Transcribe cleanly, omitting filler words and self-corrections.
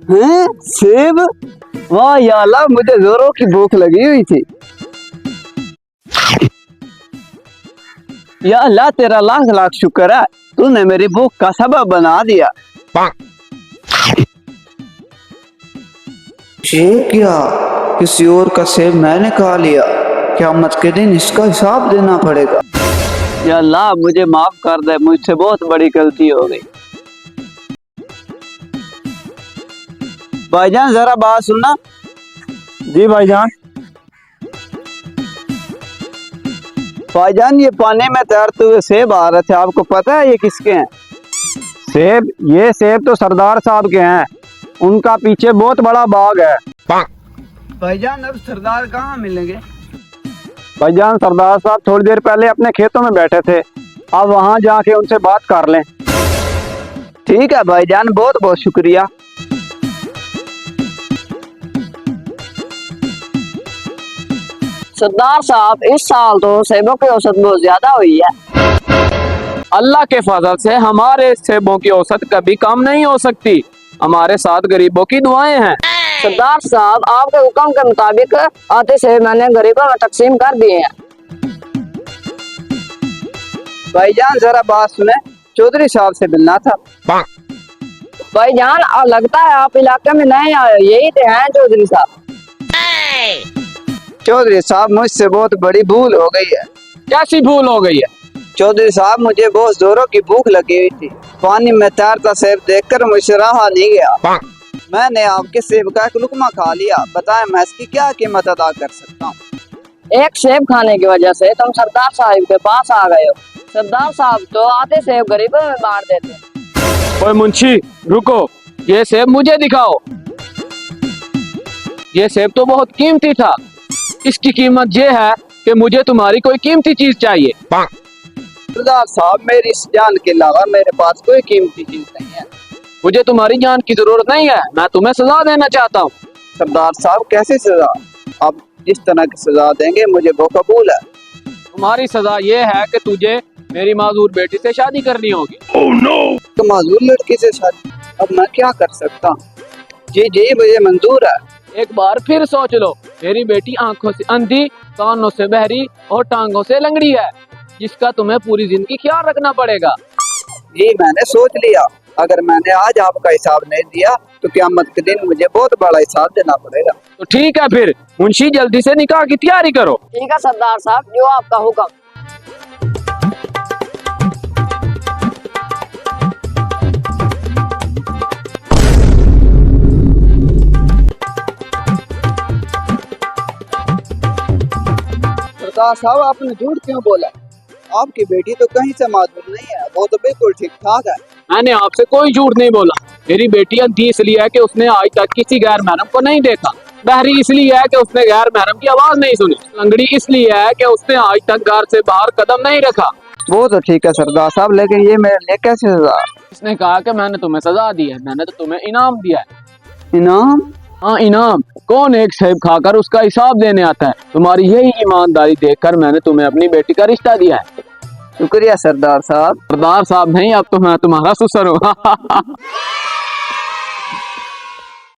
हैं? सेब? वाह या अल्लाह, मुझे जोरों की भूख लगी हुई थी। या अल्लाह, तेरा लाख लाख शुक्र है, तूने मेरी भूख का सबब बना दिया। ये क्या? किसी और का सेब मैंने खा लिया। क़यामत के दिन इसका हिसाब देना पड़ेगा। या अल्लाह, मुझे माफ कर दे, मुझसे बहुत बड़ी गलती हो गई। भाईजान जरा बात सुनना। जी भाईजान। भाईजान, ये पानी में तैरते हुए सेब आ रहे थे, आपको पता है ये किसके हैं? सेब? ये सेब तो सरदार साहब के हैं, उनका पीछे बहुत बड़ा बाग है। भाईजान, अब सरदार कहाँ मिलेंगे? भाईजान, सरदार साहब थोड़ी देर पहले अपने खेतों में बैठे थे, आप वहां जाके उनसे बात कर लें। ठीक है भाईजान, बहुत बहुत शुक्रिया। सरदार साहब, इस साल तो सेबों की औसत बहुत ज्यादा हुई है। अल्लाह के फजल से हमारे सेबों की औसत कभी कम नहीं हो सकती। हमारे साथ गरीबों की दुआएं हैं। सरदार साहब, आपके हुक्म के मुताबिक आते सेब मैंने गरीबों में तकसीम कर दिए हैं। भाईजान जरा बात सुने, चौधरी साहब से मिलना था। भाईजान, लगता है आप इलाके में नए आए, यही तो हैं चौधरी साहब। चौधरी साहब, मुझसे बहुत बड़ी भूल हो गई है। कैसी भूल हो गई है? चौधरी साहब, मुझे बहुत जोरों की भूख लगी हुई थी। पानी में तैरता सेब देखकर मुझसे रहा नहीं गया। मैंने आपके सेब का एक लुकमा खा लिया। बताएं, मैं इसकी क्या कीमत अदा कर सकता हूँ? एक सेब खाने की वजह से तुम सरदार साहब के पास आ गए हो। सरदार साहब तो आते सेब गरीबों में बांट देते। ओए मुंशी, रुको, ये सेब मुझे दिखाओ। ये सेब तो बहुत कीमती था। इसकी कीमत ये है कि मुझे तुम्हारी कोई कीमती चीज चाहिए। सरदार साहब, मेरी इस जान के अलावा मेरे पास कोई कीमती चीज नहीं है। मुझे तुम्हारी जान की जरूरत नहीं है, मैं तुम्हें सजा देना चाहता हूँ। सरदार साहब, कैसी सजा? आप जिस तरह की सजा देंगे मुझे वो कबूल है। तुम्हारी सजा ये है कि तुझे मेरी माजूर बेटी से शादी करनी होगी। तो माजूर लड़की से शादी? अब मैं क्या कर सकता हूँ? जी जी, मुझे मंजूर है। एक बार फिर सोच लो, मेरी बेटी आंखों से अंधी, कानों से बहरी और टांगों से लंगड़ी है, जिसका तुम्हें पूरी जिंदगी ख्याल रखना पड़ेगा। जी, मैंने सोच लिया। अगर मैंने आज आपका हिसाब नहीं दिया तो क़यामत के दिन मुझे बहुत बड़ा हिसाब देना पड़ेगा। तो ठीक है, फिर मुंशी जल्दी से निकाह की तैयारी करो। ठीक है सरदार साहब, जो आपका हुक्म। सरदार साहब, आपने झूठ क्यों बोला? आपकी बेटी तो कहीं से माजूर नहीं है, वो तो बिल्कुल ठीक ठाक है। मैंने आपसे कोई झूठ नहीं बोला। मेरी बेटी अंधी इसलिए है कि उसने आज तक किसी गैर महरम को नहीं देखा। बहरी इसलिए है कि उसने गैर महरम की आवाज नहीं सुनी। लंगड़ी इसलिए है कि उसने आज तक घर से बाहर कदम नहीं रखा। वो तो ठीक है सरदार साहब, लेकिन ये मेरे लिए कैसे सजा? इसने कहा कि मैंने तुम्हें सजा दी है, मैंने तो तुम्हें इनाम दिया है। इनाम? हाँ, इनाम। कौन एक सेब खाकर उसका हिसाब देने आता है? तुम्हारी यही ईमानदारी देखकर मैंने तुम्हें अपनी बेटी का रिश्ता दिया है। शुक्रिया सरदार साहब। सरदार साहब नहीं, अब तो मैं तुम्हारा ससुर हूँ।